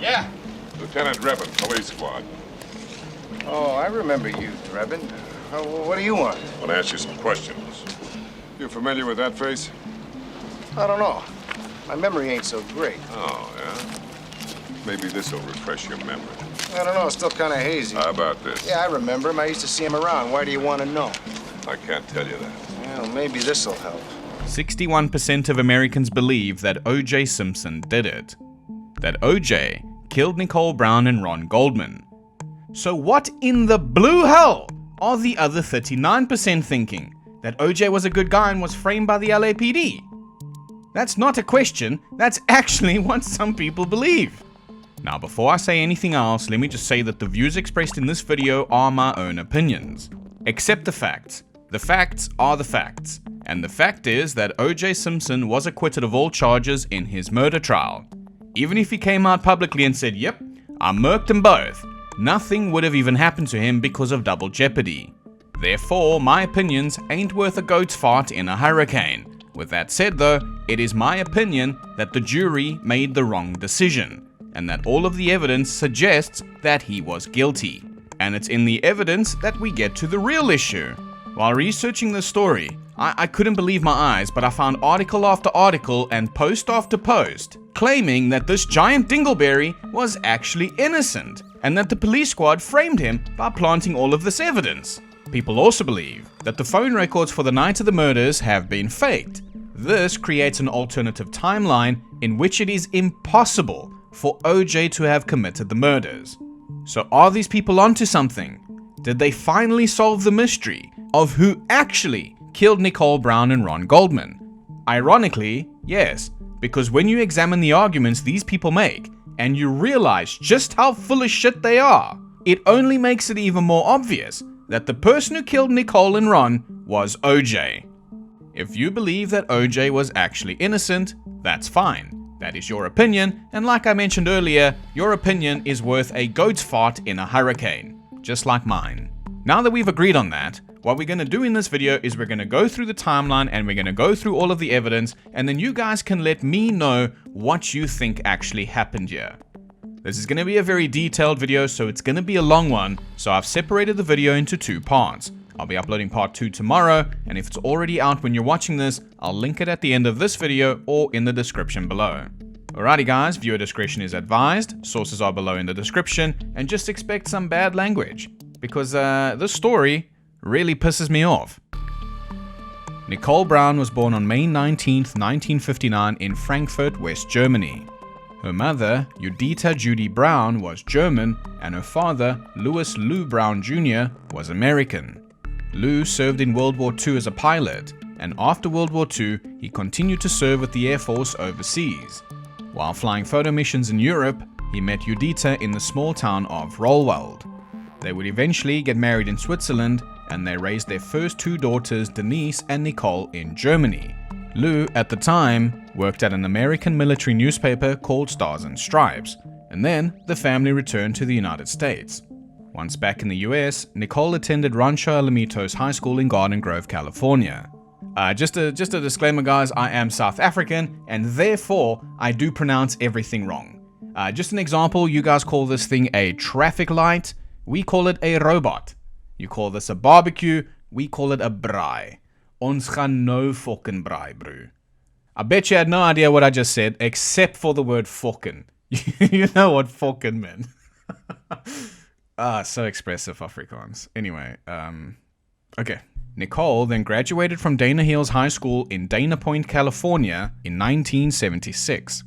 Yeah. Lieutenant Revan, police squad. Oh, I remember you, Drebin. What do you want? I want to ask you some questions. You familiar with that face? I don't know. My memory ain't so great. Oh, yeah? Maybe this will refresh your memory. I don't know, it's still kind of hazy. How about this? Yeah, I remember him. I used to see him around. Why do you want to know? I can't tell you that. Well, maybe this'll help. 61% of Americans believe that OJ Simpson did it. That OJ killed Nicole Brown and Ron Goldman. So what in the blue hell are the other 39% thinking? That OJ was a good guy and was framed by the LAPD? That's not a question, that's actually what some people believe. Now before I say anything else, let me just say that the views expressed in this video are my own opinions. Accept the facts. The facts are the facts. And the fact is that OJ Simpson was acquitted of all charges in his murder trial. Even if he came out publicly and said, yep, I murked them both, nothing would have even happened to him because of double jeopardy. Therefore, my opinions ain't worth a goat's fart in a hurricane. With that said though, it is my opinion that the jury made the wrong decision, and that all of the evidence suggests that he was guilty. And it's in the evidence that we get to the real issue. While researching this story, I couldn't believe my eyes, but I found article after article and post after post claiming that this giant dingleberry was actually innocent, and that the police squad framed him by planting all of this evidence. People also believe that the phone records for the night of the murders have been faked. This creates an alternative timeline in which it is impossible for OJ to have committed the murders. So are these people onto something? Did they finally solve the mystery of who actually killed Nicole Brown and Ron Goldman? Ironically, yes, because when you examine the arguments these people make, and you realize just how full of shit they are, it only makes it even more obvious that the person who killed Nicole and Ron was OJ. If you believe that OJ was actually innocent, that's fine. That is your opinion, and like I mentioned earlier, your opinion is worth a goat's fart in a hurricane, just like mine. Now that we've agreed on that, what we're going to do in this video is we're going to go through the timeline and we're going to go through all of the evidence, and then you guys can let me know what you think actually happened here. This is going to be a very detailed video, so it's going to be a long one, so I've separated the video into two parts. I'll be uploading part 2 tomorrow, and if it's already out when you're watching this, I'll link it at the end of this video or in the description below. Alrighty guys, viewer discretion is advised, sources are below in the description, and just expect some bad language, because this story really pisses me off. Nicole Brown was born on May 19th, 1959 in Frankfurt, West Germany. Her mother, Judita Judy Brown, was German, and her father, Louis Lou Brown Jr., was American. Lou served in World War II as a pilot, and after World War II, he continued to serve with the Air Force overseas. While flying photo missions in Europe, he met Judita in the small town of Rollwald. They would eventually get married in Switzerland, and they raised their first two daughters, Denise and Nicole, in Germany. Lou, at the time, worked at an American military newspaper called Stars and Stripes, and then the family returned to the United States. Once back in the US, Nicole attended Rancho Alamitos High School in Garden Grove, California. Just a disclaimer guys, I am South African, and therefore I do pronounce everything wrong. Just an example, you guys call this thing a traffic light, we call it a robot. You call this a barbecue, we call it a braai. Ons gaan nou fucking braai, bro. I bet you had no idea what I just said, except for the word fucking. You know what fucking meant. So expressive Afrikaans. Anyway, okay. Nicole then graduated from Dana Hills High School in Dana Point, California in 1976.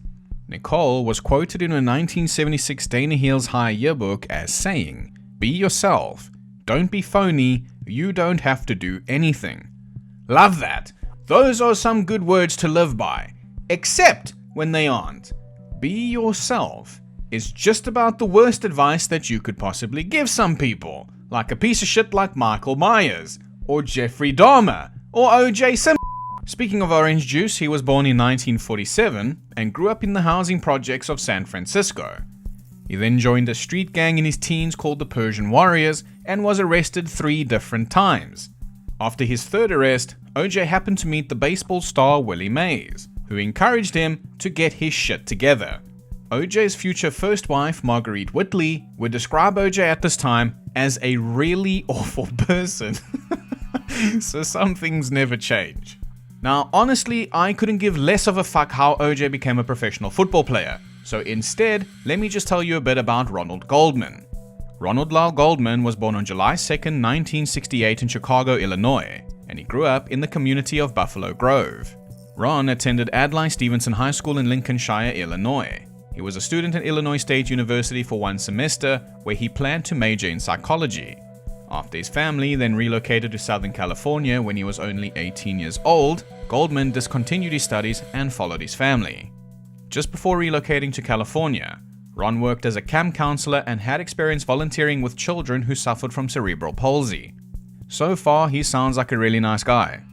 Nicole was quoted in a 1976 Dana Hills High yearbook as saying, "Be yourself. Don't be phony. You don't have to do anything." Love that. Those are some good words to live by. Except when they aren't. Be yourself is just about the worst advice that you could possibly give some people. Like a piece of shit like Michael Myers, or Jeffrey Dahmer, or OJ Simpson. Speaking of orange juice, he was born in 1947 and grew up in the housing projects of San Francisco. He then joined a street gang in his teens called the Persian Warriors and was arrested 3 different times. After his third arrest, OJ happened to meet the baseball star Willie Mays, who encouraged him to get his shit together. OJ's future first wife, Marguerite Whitley, would describe OJ at this time as a really awful person. So some things never change. Now, honestly, I couldn't give less of a fuck how OJ became a professional football player. So instead, let me just tell you a bit about Ronald Goldman. Ronald Lyle Goldman was born on July 2nd, 1968 in Chicago, Illinois, and he grew up in the community of Buffalo Grove. Ron attended Adlai Stevenson High School in Lincolnshire, Illinois. He was a student at Illinois State University for one semester, where he planned to major in psychology. After his family then relocated to Southern California when he was only 18 years old, Goldman discontinued his studies and followed his family. Just before relocating to California, Ron worked as a camp counselor and had experience volunteering with children who suffered from cerebral palsy. So far, he sounds like a really nice guy.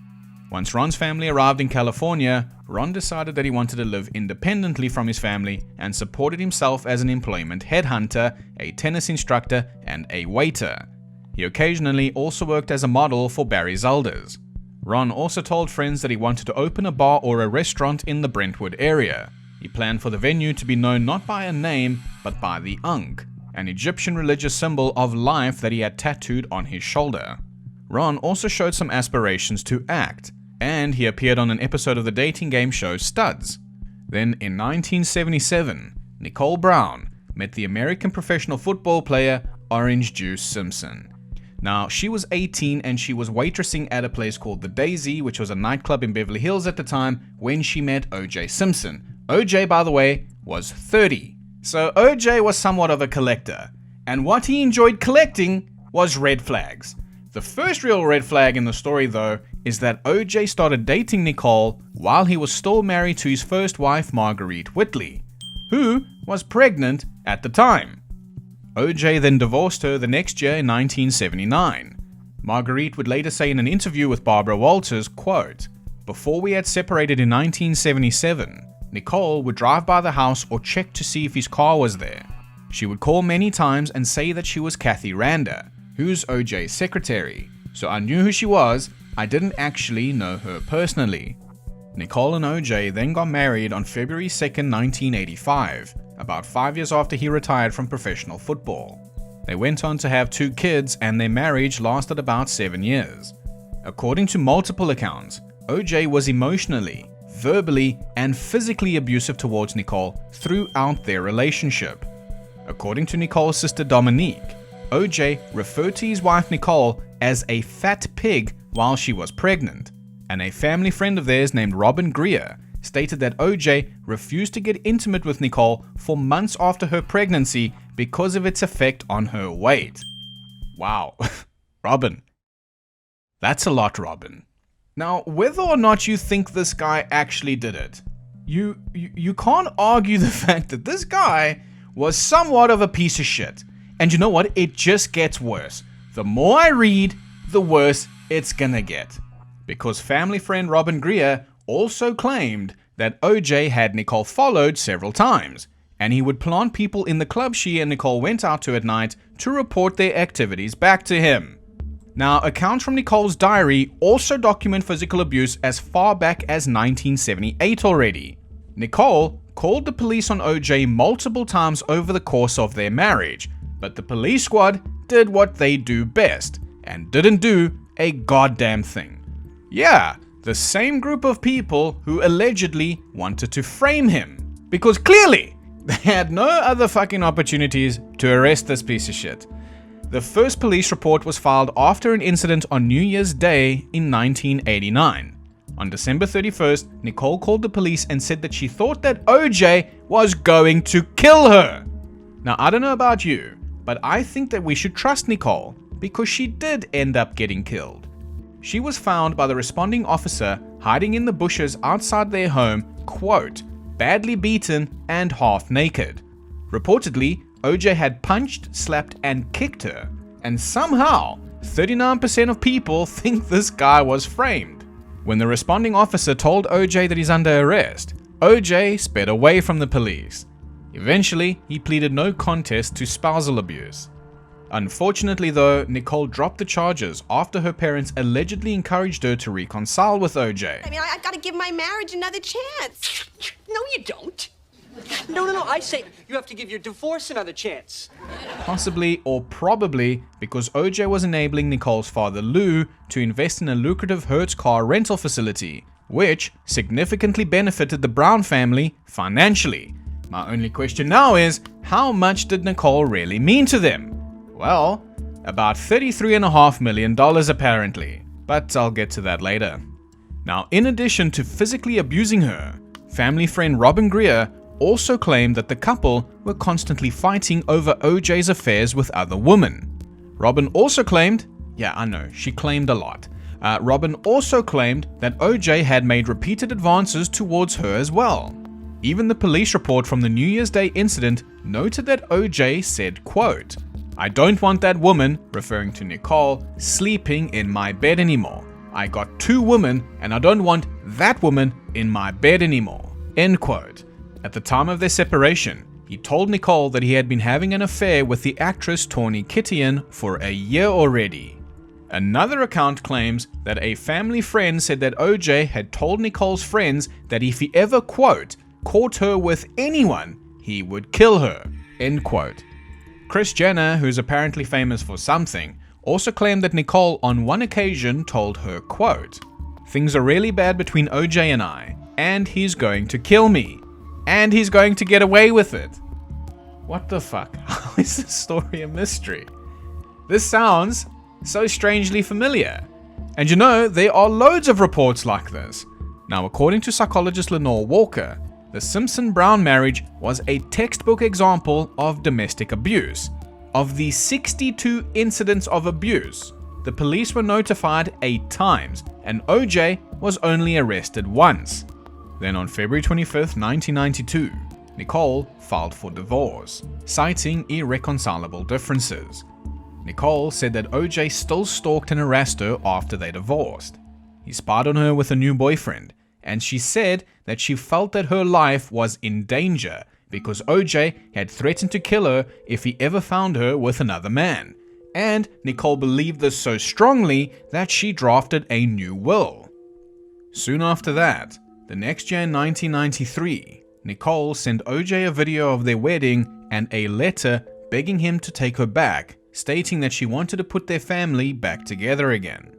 Once Ron's family arrived in California, Ron decided that he wanted to live independently from his family and supported himself as an employment headhunter, a tennis instructor, and a waiter. He occasionally also worked as a model for Barry Zelders. Ron also told friends that he wanted to open a bar or a restaurant in the Brentwood area. He planned for the venue to be known not by a name, but by the Ankh, an Egyptian religious symbol of life that he had tattooed on his shoulder. Ron also showed some aspirations to act, and he appeared on an episode of the dating game show Studs. Then in 1977, Nicole Brown met the American professional football player Orange Juice Simpson. Now, she was 18 and she was waitressing at a place called The Daisy, which was a nightclub in Beverly Hills at the time, when she met OJ Simpson. OJ, by the way, was 30. So OJ was somewhat of a collector, and what he enjoyed collecting was red flags. The first real red flag in the story, though, is that OJ started dating Nicole while he was still married to his first wife, Marguerite Whitley, who was pregnant at the time. OJ then divorced her the next year in 1979. Marguerite would later say in an interview with Barbara Walters, quote, "Before we had separated in 1977, Nicole would drive by the house or check to see if his car was there. She would call many times and say that she was Kathy Randa, who's OJ's secretary. So I knew who she was, I didn't actually know her personally." Nicole and OJ then got married on February 2nd, 1985, about 5 years after he retired from professional football. They went on to have 2 kids and their marriage lasted about 7 years. According to multiple accounts, OJ was emotionally, verbally, and physically abusive towards Nicole throughout their relationship. According to Nicole's sister Dominique, OJ referred to his wife Nicole as a fat pig while she was pregnant, and a family friend of theirs named Robin Greer stated that OJ refused to get intimate with Nicole for months after her pregnancy because of its effect on her weight. Wow, Robin. That's a lot, Robin. Now, whether or not you think this guy actually did it, you can't argue the fact that this guy was somewhat of a piece of shit. And you know what? It just gets worse. The more I read, the worse it's gonna get. Because family friend Robin Greer also claimed that OJ had Nicole followed several times, and he would plant people in the club she and Nicole went out to at night to report their activities back to him. Now, accounts from Nicole's diary also document physical abuse as far back as 1978 already. Nicole called the police on OJ multiple times over the course of their marriage, but the police squad did what they do best, and didn't do a goddamn thing. Yeah, the same group of people who allegedly wanted to frame him, because clearly they had no other fucking opportunities to arrest this piece of shit. The first police report was filed after an incident on New Year's Day in 1989. On December 31st, Nicole called the police and said that she thought that OJ was going to kill her. Now, I don't know about you, but I think that we should trust Nicole because she did end up getting killed. She was found by the responding officer hiding in the bushes outside their home, quote, badly beaten and half naked. Reportedly, OJ had punched, slapped, and kicked her, and somehow 39% of people think this guy was framed. When the responding officer told OJ that he's under arrest, OJ sped away from the police. Eventually, he pleaded no contest to spousal abuse. Unfortunately though, Nicole dropped the charges after her parents allegedly encouraged her to reconcile with OJ. I mean, I've got to give my marriage another chance. No, you don't. No, I say you have to give your divorce another chance. Possibly or probably because OJ was enabling Nicole's father Lou to invest in a lucrative Hertz car rental facility, which significantly benefited the Brown family financially. My only question now is, how much did Nicole really mean to them? Well, about $33.5 million apparently, but I'll get to that later. Now, in addition to physically abusing her, family friend Robin Greer also claimed that the couple were constantly fighting over OJ's affairs with other women. Robin also claimed, yeah, I know, she claimed a lot. Robin also claimed that OJ had made repeated advances towards her as well. Even the police report from the New Year's Day incident noted that OJ said, quote, "I don't want that woman," referring to Nicole, "sleeping in my bed anymore. I got 2 women and I don't want that woman in my bed anymore." End quote. At the time of their separation, he told Nicole that he had been having an affair with the actress Tawny Kitaen for a year already. Another account claims that a family friend said that OJ had told Nicole's friends that if he ever, quote, caught her with anyone, he would kill her, end quote. Kris Jenner, who's apparently famous for something, also claimed that Nicole on one occasion told her, quote, "Things are really bad between OJ and I, and he's going to kill me, and he's going to get away with it." What the fuck? How is this story a mystery? This sounds so strangely familiar. And you know, there are loads of reports like this. Now, according to psychologist Lenore Walker, the Simpson-Brown marriage was a textbook example of domestic abuse. Of the 62 incidents of abuse, the police were notified 8 times, and OJ was only arrested once. Then on February 25th, 1992, Nicole filed for divorce, citing irreconcilable differences. Nicole said that OJ still stalked and harassed her after they divorced. He spied on her with a new boyfriend, and she said that she felt that her life was in danger because OJ had threatened to kill her if he ever found her with another man. And Nicole believed this so strongly that she drafted a new will. Soon after that, the next year in 1993, Nicole sent OJ a video of their wedding and a letter begging him to take her back, stating that she wanted to put their family back together again.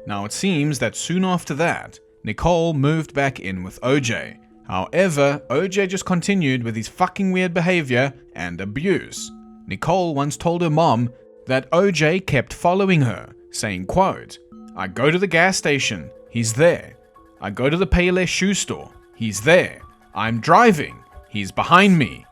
Now it seems that soon after that, Nicole moved back in with OJ. However, OJ just continued with his fucking weird behavior and abuse. Nicole once told her mom that OJ kept following her, saying, quote, "I go to the gas station, he's there. I go to the Payless shoe store, he's there. I'm driving, he's behind me."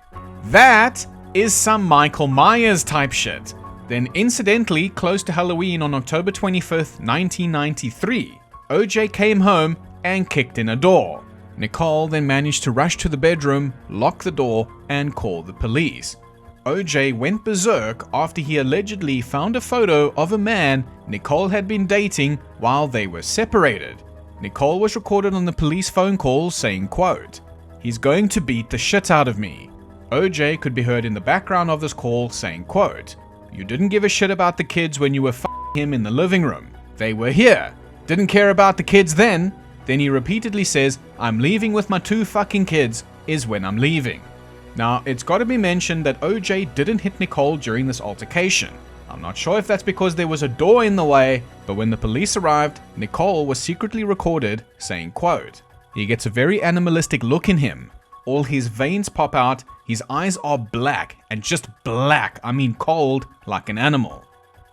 That is some Michael Myers type shit. Then incidentally, close to Halloween on October 25th, 1993, OJ came home and kicked in a door. Nicole then managed to rush to the bedroom, lock the door, and call the police. OJ went berserk after he allegedly found a photo of a man Nicole had been dating while they were separated. Nicole was recorded on the police phone call saying, quote, "He's going to beat the shit out of me." OJ could be heard in the background of this call saying, quote, "You didn't give a shit about the kids when you were f***ing him in the living room. They were here. Didn't care about the kids then." Then he repeatedly says, "I'm leaving with my 2 fucking kids is when I'm leaving." Now, it's got to be mentioned that OJ didn't hit Nicole during this altercation. I'm not sure if that's because there was a door in the way, but when the police arrived, Nicole was secretly recorded saying, quote, "He gets a very animalistic look in him. All his veins pop out, his eyes are black, and just black, I mean cold, like an animal.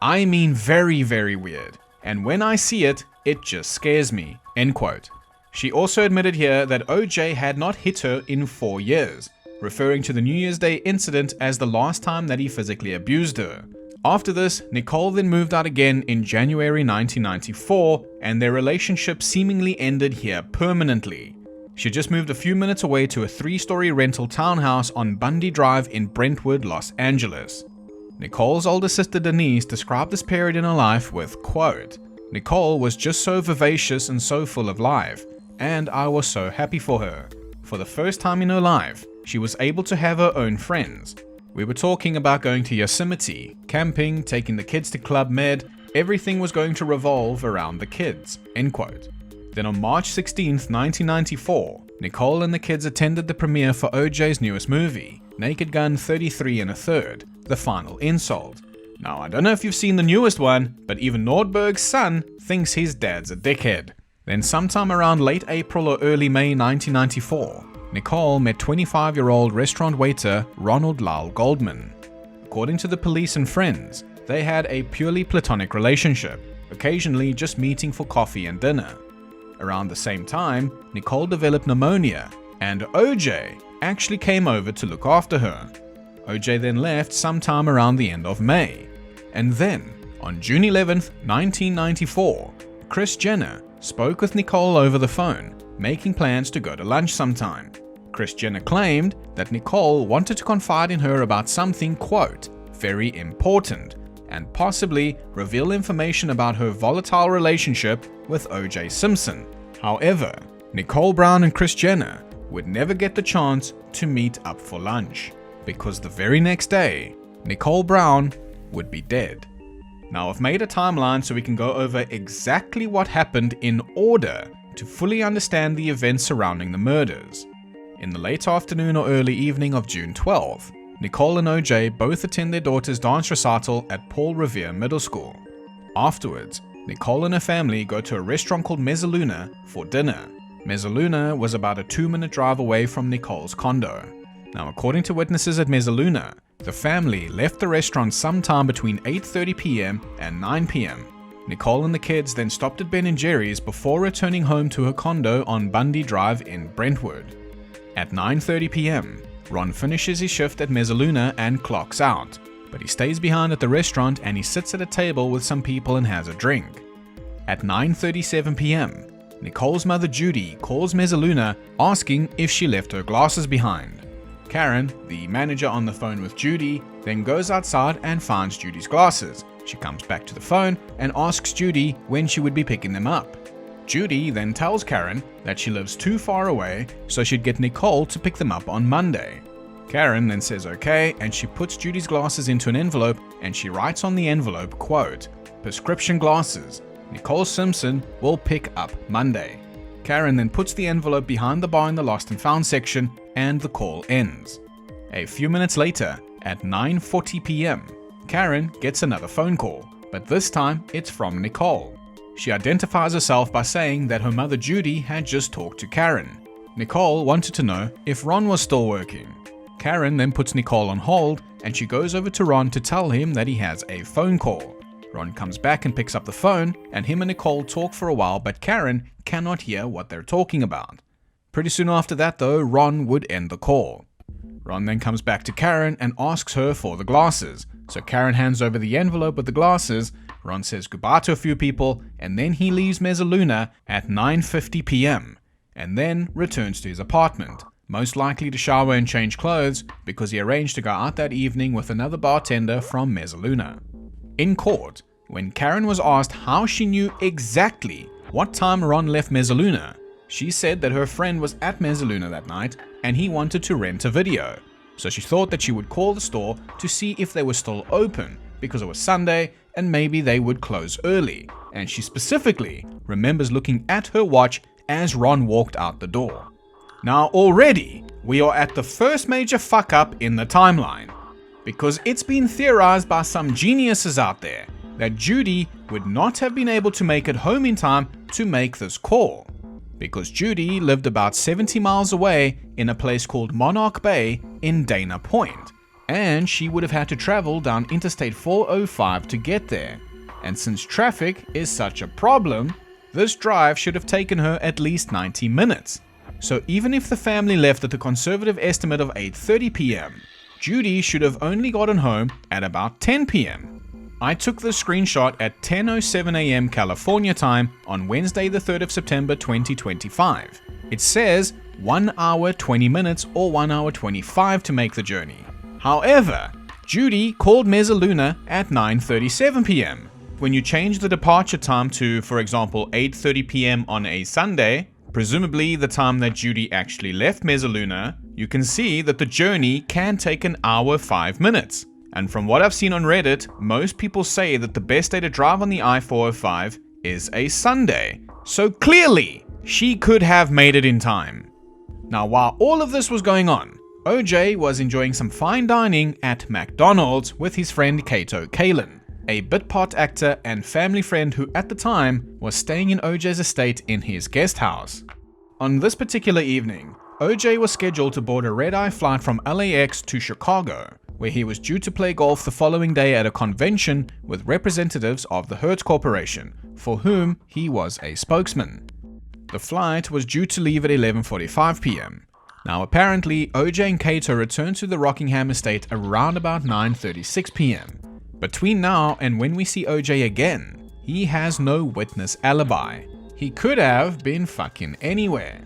I mean very, very weird. And when I see it, it just scares me," end quote. She also admitted here that OJ had not hit her in 4 years, referring to the New Year's Day incident as the last time that he physically abused her. After this, Nicole then moved out again in January 1994, and their relationship seemingly ended here permanently. She just moved a few minutes away to a 3-story rental townhouse on Bundy Drive in Brentwood, Los Angeles. Nicole's older sister Denise described this period in her life with, quote, "Nicole was just so vivacious and so full of life, and I was so happy for her. For the first time in her life, she was able to have her own friends. We were talking about going to Yosemite, camping, taking the kids to Club Med. Everything was going to revolve around the kids," end quote. Then on March 16th, 1994, Nicole and the kids attended the premiere for OJ's newest movie, Naked Gun 33 1/3, The Final Insult. Now, I don't know if you've seen the newest one, but even Nordberg's son thinks his dad's a dickhead. Then sometime around late April or early May 1994, Nicole met 25-year-old restaurant waiter Ronald Lyle Goldman. According to the police and friends, they had a purely platonic relationship, occasionally just meeting for coffee and dinner. Around the same time, Nicole developed pneumonia, and OJ actually came over to look after her. OJ then left sometime around the end of May. And then, on June 11th, 1994, Kris Jenner spoke with Nicole over the phone, making plans to go to lunch sometime. Kris Jenner claimed that Nicole wanted to confide in her about something, quote, very important, and possibly reveal information about her volatile relationship with OJ Simpson. However, Nicole Brown and Kris Jenner would never get the chance to meet up for lunch, because the very next day, Nicole Brown would be dead. Now, I've made a timeline so we can go over exactly what happened in order to fully understand the events surrounding the murders. In the late afternoon or early evening of June 12th, Nicole and OJ both attend their daughter's dance recital at Paul Revere Middle School. Afterwards, Nicole and her family go to a restaurant called Mezzaluna for dinner. Mezzaluna was about a 2-minute drive away from Nicole's condo. Now, according to witnesses at Mezzaluna, the family left the restaurant sometime between 8:30 p.m. and 9 p.m. Nicole and the kids then stopped at Ben & Jerry's before returning home to her condo on Bundy Drive in Brentwood. At 9:30 p.m., Ron finishes his shift at Mezzaluna and clocks out, but he stays behind at the restaurant and he sits at a table with some people and has a drink. At 9:37 p.m., Nicole's mother Judy calls Mezzaluna asking if she left her glasses behind. Karen, the manager on the phone with Judy, then goes outside and finds Judy's glasses. She comes back to the phone and asks Judy when she would be picking them up. Judy then tells Karen that she lives too far away, so she'd get Nicole to pick them up on Monday. Karen then says okay, and she puts Judy's glasses into an envelope and she writes on the envelope, quote, prescription glasses, Nicole Simpson will pick up Monday. Karen then puts the envelope behind the bar in the lost and found section and the call ends. A few minutes later, at 9:40 p.m., Karen gets another phone call, but this time it's from Nicole. She identifies herself by saying that her mother Judy had just talked to Karen. Nicole wanted to know if Ron was still working. Karen then puts Nicole on hold and she goes over to Ron to tell him that he has a phone call. Ron comes back and picks up the phone and him and Nicole talk for a while, but Karen cannot hear what they're talking about. Pretty soon after that though, Ron would end the call. Ron then comes back to Karen and asks her for the glasses. So Karen hands over the envelope with the glasses, Ron says goodbye to a few people, and then he leaves Mezzaluna at 9:50 p.m. and then returns to his apartment, most likely to shower and change clothes because he arranged to go out that evening with another bartender from Mezzaluna. In court, when Karen was asked how she knew exactly what time Ron left Mezzaluna, she said that her friend was at Mezzaluna that night and he wanted to rent a video. So she thought that she would call the store to see if they were still open because it was Sunday and maybe they would close early. And she specifically remembers looking at her watch as Ron walked out the door. Now already, we are at the first major fuck up in the timeline, because it's been theorized by some geniuses out there that Judy would not have been able to make it home in time to make this call, because Judy lived about 70 miles away in a place called Monarch Bay in Dana Point, and she would have had to travel down Interstate 405 to get there. And since traffic is such a problem, this drive should have taken her at least 90 minutes. So even if the family left at a conservative estimate of 8:30 p.m., Judy should have only gotten home at about 10 p.m. I took this screenshot at 10:07 a.m. California time on Wednesday the 3rd of September 2025. It says 1 hour 20 minutes or 1 hour 25 to make the journey. However, Judy called Mezzaluna at 9:37 p.m. When you change the departure time to, for example, 8:30 p.m. on a Sunday, presumably the time that Judy actually left Mezzaluna, you can see that the journey can take an hour 5 minutes. And from what I've seen on Reddit, most people say that the best day to drive on the I-405 is a Sunday. So clearly, she could have made it in time. Now, while all of this was going on, OJ was enjoying some fine dining at McDonald's with his friend Kato Kalin, a bit part actor and family friend who at the time was staying in OJ's estate in his guest house. On this particular evening, OJ was scheduled to board a red-eye flight from LAX to Chicago, where he was due to play golf the following day at a convention with representatives of the Hertz Corporation, for whom he was a spokesman. The flight was due to leave at 11:45 p.m. Now apparently, OJ and Kato returned to the Rockingham estate around about 9:36 p.m. Between now and when we see OJ again, he has no witness alibi. He could have been fucking anywhere.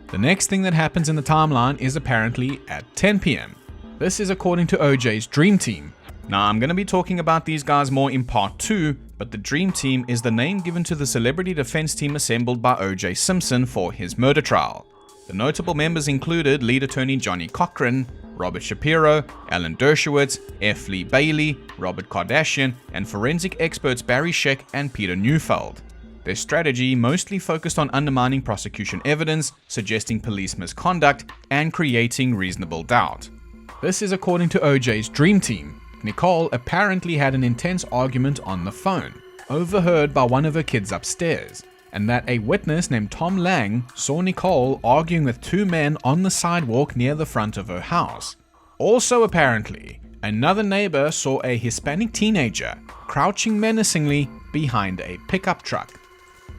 The next thing that happens in the timeline is apparently at 10 p.m. This is according to OJ's Dream Team. Now I'm going to be talking about these guys more in part 2, but the Dream Team is the name given to the celebrity defense team assembled by OJ Simpson for his murder trial. The notable members included lead attorney Johnny Cochran, Robert Shapiro, Alan Dershowitz, F. Lee Bailey, Robert Kardashian, and forensic experts Barry Scheck and Peter Neufeld. Their strategy mostly focused on undermining prosecution evidence, suggesting police misconduct, and creating reasonable doubt. This is according to OJ's Dream Team. Nicole apparently had an intense argument on the phone, overheard by one of her kids upstairs, and that a witness named Tom Lang saw Nicole arguing with two men on the sidewalk near the front of her house. Also apparently, another neighbor saw a Hispanic teenager crouching menacingly behind a pickup truck.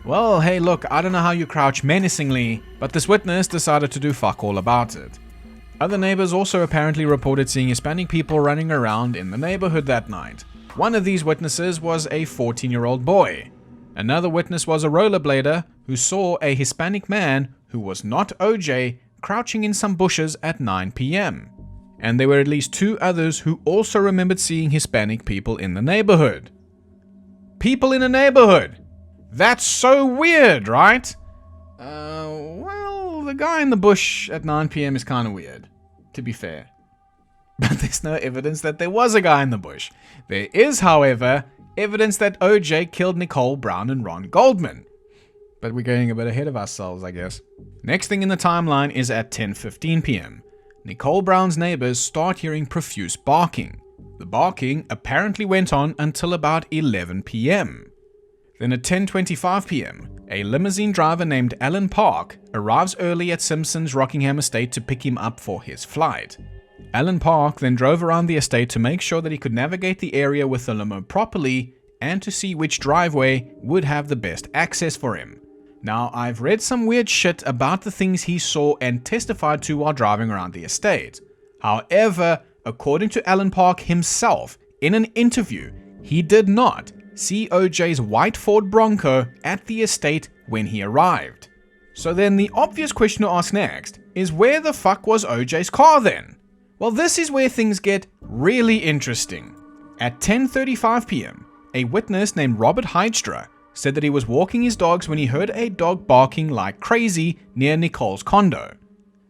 Well, hey look, I don't know how you crouch menacingly, but this witness decided to do fuck all about it. Other neighbors also apparently reported seeing Hispanic people running around in the neighborhood that night. One of these witnesses was a 14-year-old boy. Another witness was a rollerblader who saw a Hispanic man who was not OJ crouching in some bushes at 9 p.m. And there were at least two others who also remembered seeing Hispanic people in the neighborhood. People in a neighborhood! That's so weird, right? Well, the guy in the bush at 9 p.m. is kind of weird, to be fair. But there's no evidence that there was a guy in the bush. There is, however, evidence that OJ killed Nicole Brown and Ron Goldman. But we're getting a bit ahead of ourselves, I guess. Next thing in the timeline is at 10:15 p.m. Nicole Brown's neighbors start hearing profuse barking. The barking apparently went on until about 11 p.m. Then at 10:25 p.m., a limousine driver named Alan Park arrives early at Simpson's Rockingham estate to pick him up for his flight. Alan Park then drove around the estate to make sure that he could navigate the area with the limo properly and to see which driveway would have the best access for him. Now, I've read some weird shit about the things he saw and testified to while driving around the estate. However, according to Alan Park himself, in an interview, he did not see OJ's white Ford Bronco at the estate when he arrived. So then the obvious question to ask next is, where the fuck was OJ's car then? Well, this is where things get really interesting. At 10:35 p.m., a witness named Robert Heidstra said that he was walking his dogs when he heard a dog barking like crazy near Nicole's condo.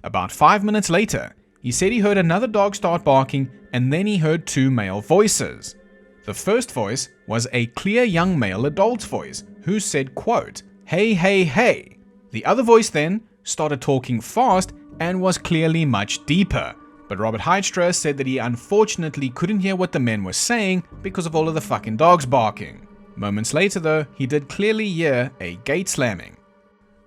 About 5 minutes later, he said he heard another dog start barking and then he heard two male voices. The first voice was a clear young male adult's voice who said, quote, "Hey, hey, hey." The other voice then started talking fast and was clearly much deeper. But Robert Heidstra said that he unfortunately couldn't hear what the men were saying because of all of the fucking dogs barking. Moments later though, he did clearly hear a gate slamming.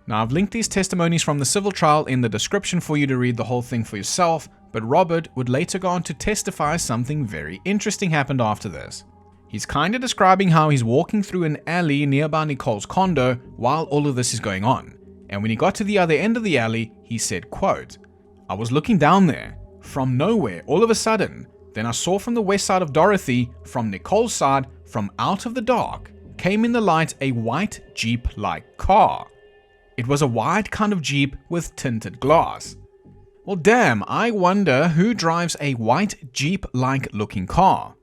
Now I've linked these testimonies from the civil trial in the description for you to read the whole thing for yourself, but Robert would later go on to testify something very interesting happened after this. He's kinda describing how he's walking through an alley nearby Nicole's condo while all of this is going on. And when he got to the other end of the alley, he said, quote, "I was looking down there. From nowhere, all of a sudden, then I saw from the west side of Dorothy, from Nicole's side, from out of the dark, came in the light a white Jeep-like car. It was a wide kind of Jeep with tinted glass. Well, damn, I wonder who drives a white Jeep-like looking car."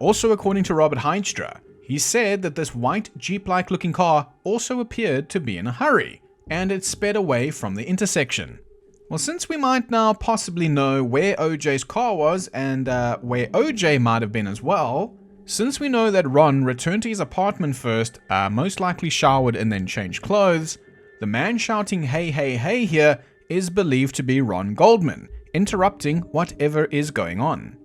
Also, according to Robert Heidstra, he said that this white Jeep-like looking car also appeared to be in a hurry, and it sped away from the intersection. Well, since we might now possibly know where OJ's car was and where OJ might have been as well, since we know that Ron returned to his apartment first, most likely showered and then changed clothes, the man shouting "hey, hey, hey" here is believed to be Ron Goldman, interrupting whatever is going on.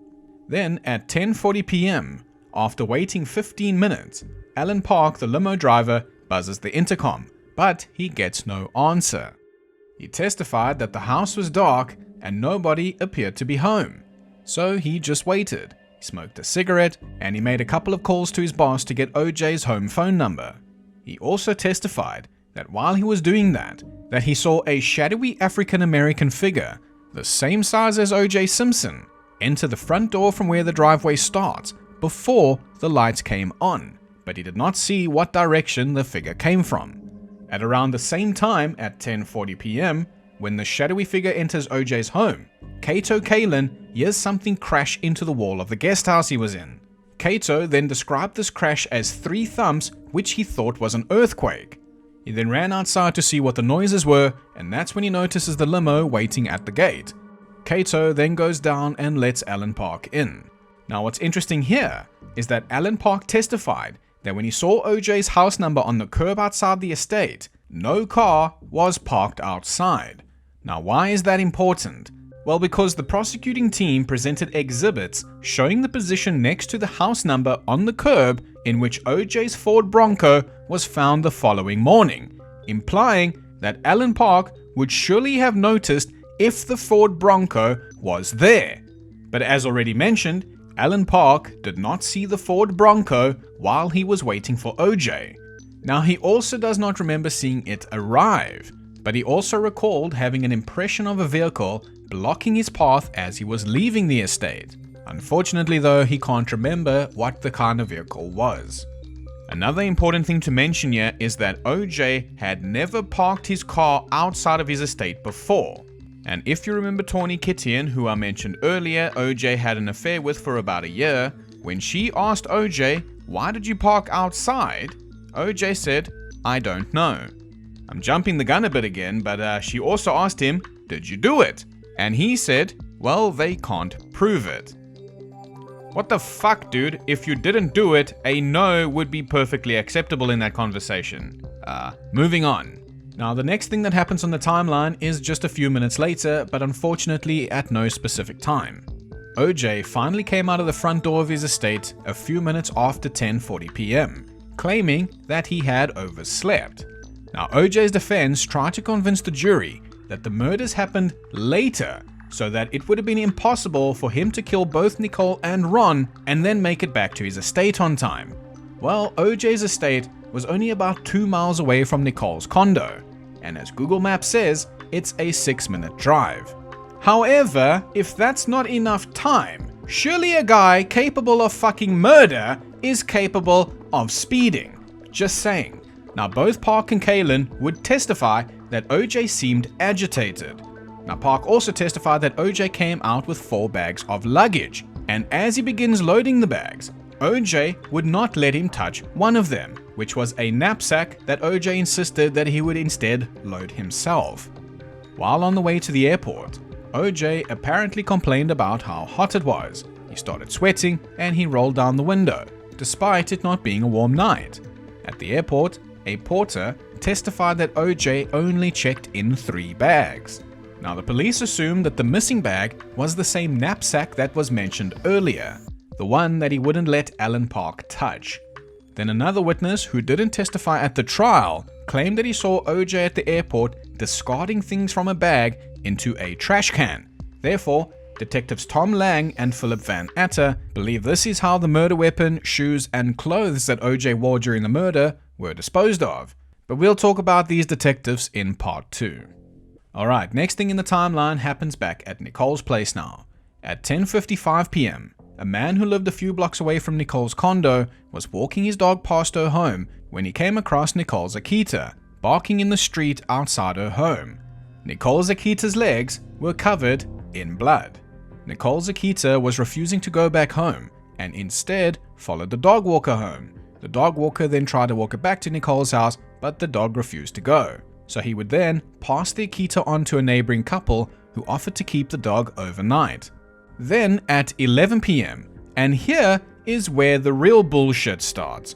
Then at 10:40 p.m., after waiting 15 minutes, Alan Park, the limo driver, buzzes the intercom, but he gets no answer. He testified that the house was dark and nobody appeared to be home. So he just waited. He smoked a cigarette and he made a couple of calls to his boss to get OJ's home phone number. He also testified that while he was doing that he saw a shadowy African-American figure, the same size as OJ Simpson, enter the front door from where the driveway starts before the lights came on, but he did not see what direction the figure came from. At around the same time at 10:40 p.m., when the shadowy figure enters OJ's home, Cato Kalin hears something crash into the wall of the guest house he was in. Cato then described this crash as 3 thumps, which he thought was an earthquake. He then ran outside to see what the noises were, and that's when he notices the limo waiting at the gate. Cato then goes down and lets Alan Park in. Now what's interesting here is that Alan Park testified that when he saw OJ's house number on the curb outside the estate, no car was parked outside. Now why is that important? Well, because the prosecuting team presented exhibits showing the position next to the house number on the curb in which OJ's Ford Bronco was found the following morning, implying that Alan Park would surely have noticed if the Ford Bronco was there. But as already mentioned, Alan Park did not see the Ford Bronco while he was waiting for OJ. Now he also does not remember seeing it arrive, but he also recalled having an impression of a vehicle blocking his path as he was leaving the estate. Unfortunately though, he can't remember what the kind of vehicle was. Another important thing to mention here is that OJ had never parked his car outside of his estate before. And if you remember Tawny Kittian, who I mentioned earlier OJ had an affair with for about a year, when she asked OJ, "Why did you park outside?" OJ said, "I don't know." I'm jumping the gun a bit again, but she also asked him, "Did you do it?" And he said, "Well, they can't prove it." What the fuck, dude? If you didn't do it, a no would be perfectly acceptable in that conversation. Moving on. Now, the next thing that happens on the timeline is just a few minutes later, but unfortunately at no specific time. OJ finally came out of the front door of his estate a few minutes after 10:40 p.m., claiming that he had overslept. Now, OJ's defense tried to convince the jury that the murders happened later, so that it would have been impossible for him to kill both Nicole and Ron and then make it back to his estate on time. Well, OJ's estate was only about 2 miles away from Nicole's condo, and as Google Maps says, it's a 6-minute drive. However, if that's not enough time, surely a guy capable of fucking murder is capable of speeding. Just saying. Now, both Park and Kalin would testify that OJ seemed agitated. Now, Park also testified that OJ came out with 4 bags of luggage, and as he begins loading the bags, OJ would not let him touch one of them, which was a knapsack that OJ insisted that he would instead load himself. While on the way to the airport, OJ apparently complained about how hot it was. He started sweating and he rolled down the window, despite it not being a warm night. At the airport, a porter testified that OJ only checked in 3 bags. Now, the police assumed that the missing bag was the same knapsack that was mentioned earlier, the one that he wouldn't let Alan Park touch. Then another witness who didn't testify at the trial claimed that he saw OJ at the airport discarding things from a bag into a trash can. Therefore, detectives Tom Lang and Philip Van Atter believe this is how the murder weapon, shoes, and clothes that OJ wore during the murder were disposed of. But we'll talk about these detectives in part 2. Alright, next thing in the timeline happens back at Nicole's place now. At 10:55 p.m., a man who lived a few blocks away from Nicole's condo was walking his dog past her home when he came across Nicole's Akita, barking in the street outside her home. Nicole's Akita's legs were covered in blood. Nicole's Akita was refusing to go back home and instead followed the dog walker home. The dog walker then tried to walk her back to Nicole's house, but the dog refused to go. So he would then pass the Akita on to a neighboring couple who offered to keep the dog overnight. Then at 11 p.m., and here is where the real bullshit starts.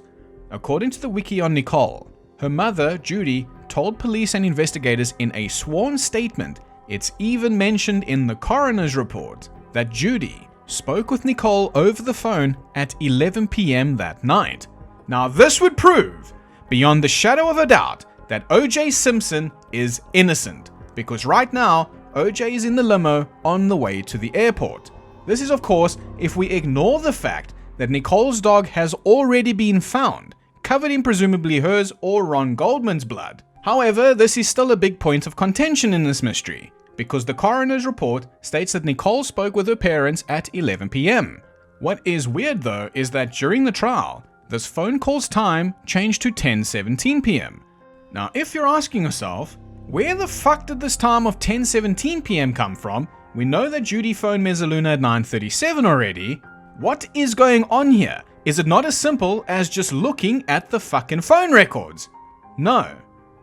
According to the wiki on Nicole, her mother, Judy, told police and investigators in a sworn statement It's even mentioned in the coroner's report that Judy spoke with Nicole over the phone at 11 p.m. that night. Now this would prove, beyond the shadow of a doubt, that OJ Simpson is innocent, because right now, OJ is in the limo on the way to the airport. This is of course if we ignore the fact that Nicole's dog has already been found, covered in presumably hers or Ron Goldman's blood. However, this is still a big point of contention in this mystery, because the coroner's report states that Nicole spoke with her parents at 11 p.m. What is weird though is that during the trial, this phone call's time changed to 10:17 p.m. Now if you're asking yourself, where the fuck did this time of 10:17 p.m. come from? We know that Judy phoned Mezzaluna at 9:37 already. What is going on here? Is it not as simple as just looking at the fucking phone records? No,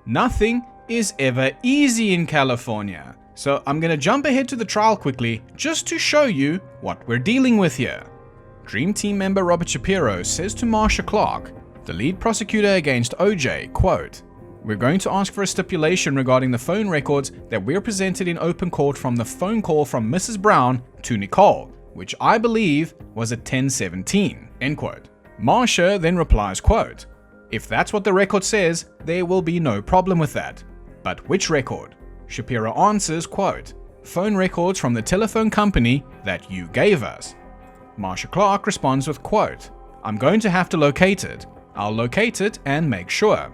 nothing is ever easy in California. So I'm gonna jump ahead to the trial quickly just to show you what we're dealing with here. Dream Team member Robert Shapiro says to Marsha Clark, the lead prosecutor against OJ, quote, "We're going to ask for a stipulation regarding the phone records that were presented in open court from the phone call from Mrs. Brown to Nicole, which I believe was at 10:17, end quote. Marsha then replies, quote, "If that's what the record says, there will be no problem with that. But which record?" Shapiro answers, quote, "Phone records from the telephone company that you gave us." Marsha Clark responds with, quote, "I'm going to have to locate it. I'll locate it and make sure.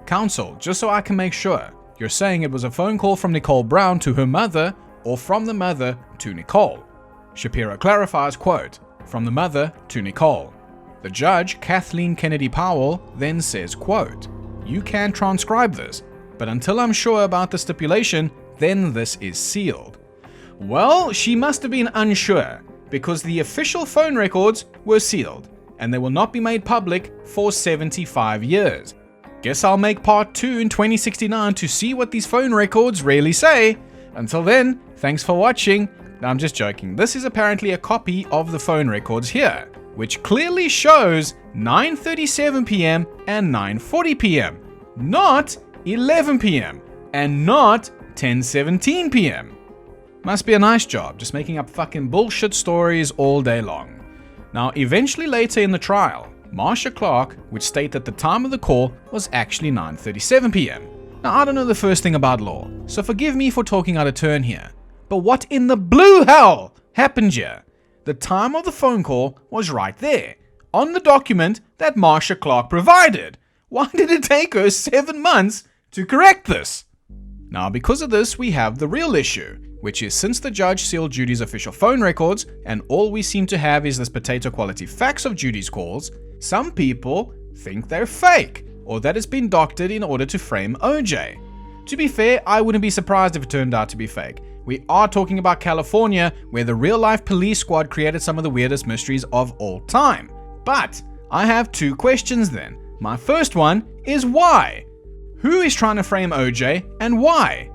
Counsel, just so I can make sure, you're saying it was a phone call from Nicole Brown to her mother or from the mother to Nicole?" Shapiro clarifies, quote, "From the mother to Nicole." The judge, Kathleen Kennedy Powell, then says, quote, "You can transcribe this, but until I'm sure about the stipulation, then this is sealed." Well, she must have been unsure, because the official phone records were sealed, and they will not be made public for 75 years. Guess I'll make part 2 in 2069 to see what these phone records really say. Until then, thanks for watching. No, I'm just joking. This is apparently a copy of the phone records here, which clearly shows 9:37 p.m. and 9:40 p.m., not 11 p.m. and not 10:17 p.m. Must be a nice job, just making up fucking bullshit stories all day long. Now, eventually later in the trial, Marsha Clark would state that the time of the call was actually 9:37 p.m. Now, I don't know the first thing about law, so forgive me for talking out of turn here. But what in the blue hell happened here? The time of the phone call was right there, on the document that Marsha Clark provided. Why did it take her 7 months to correct this? Now, because of this, we have the real issue, which is since the judge sealed Judy's official phone records, and all we seem to have is this potato quality facts of Judy's calls, some people think they're fake, or that it's been doctored in order to frame OJ. To be fair, I wouldn't be surprised if it turned out to be fake. We are talking about California, where the real-life police squad created some of the weirdest mysteries of all time. But I have 2 questions then. My first one is why? Who is trying to frame OJ and why?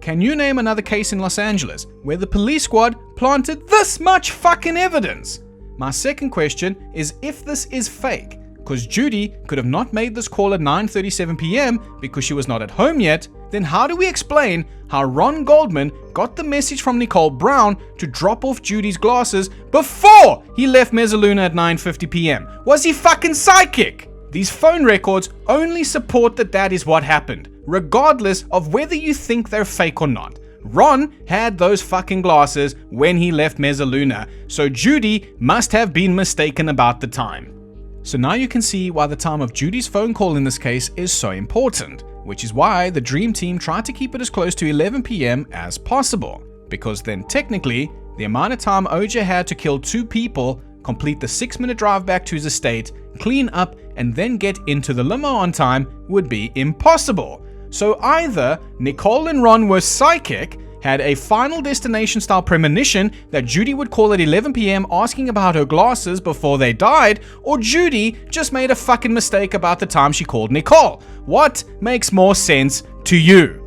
Can you name another case in Los Angeles where the police squad planted this much fucking evidence? My second question is if this is fake, because Judy could have not made this call at 9:37 p.m. because she was not at home yet, then how do we explain how Ron Goldman got the message from Nicole Brown to drop off Judy's glasses before he left Mezzaluna at 9:50 p.m.? Was he fucking psychic? These phone records only support that that is what happened, regardless of whether you think they're fake or not. Ron had those fucking glasses when he left Mezzaluna, so Judy must have been mistaken about the time. So now you can see why the time of Judy's phone call in this case is so important, which is why the Dream Team tried to keep it as close to 11 p.m. as possible, because then technically, the amount of time OJ had to kill 2 people, complete the 6-minute drive back to his estate, clean up, and then get into the limo on time would be impossible. So either Nicole and Ron were psychic, had a Final Destination style premonition that Judy would call at 11 p.m. asking about her glasses before they died, or Judy just made a fucking mistake about the time she called Nicole. What makes more sense to you?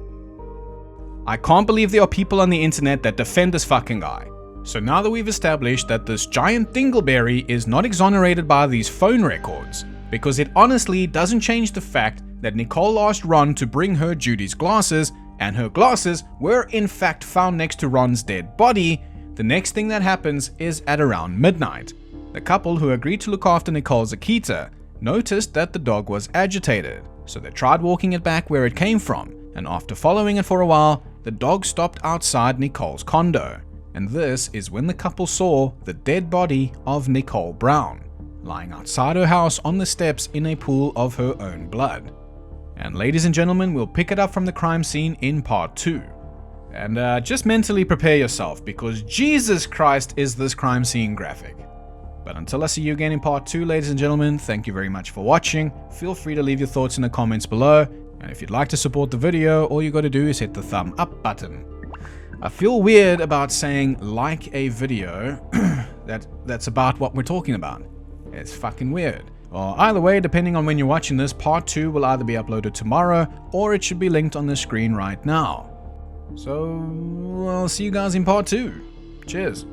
I can't believe there are people on the internet that defend this fucking guy. So now that we've established that this giant dingleberry is not exonerated by these phone records, because it honestly doesn't change the fact that Nicole asked Ron to bring her Judy's glasses, and her glasses were in fact found next to Ron's dead body, the next thing that happens is at around midnight. The couple who agreed to look after Nicole's Akita noticed that the dog was agitated, so they tried walking it back where it came from, and after following it for a while, the dog stopped outside Nicole's condo. And this is when the couple saw the dead body of Nicole Brown, lying outside her house on the steps in a pool of her own blood. And ladies and gentlemen, we'll pick it up from the crime scene in part 2. And just mentally prepare yourself, because Jesus Christ is this crime scene graphic. But until I see you again in part 2, ladies and gentlemen, thank you very much for watching. Feel free to leave your thoughts in the comments below. And if you'd like to support the video, all you got to do is hit the thumb up button. I feel weird about saying like a video that's about what we're talking about. It's fucking weird. Well, either way, depending on when you're watching this, part 2 will either be uploaded tomorrow or it should be linked on the screen right now. So, I'll see you guys in part 2. Cheers.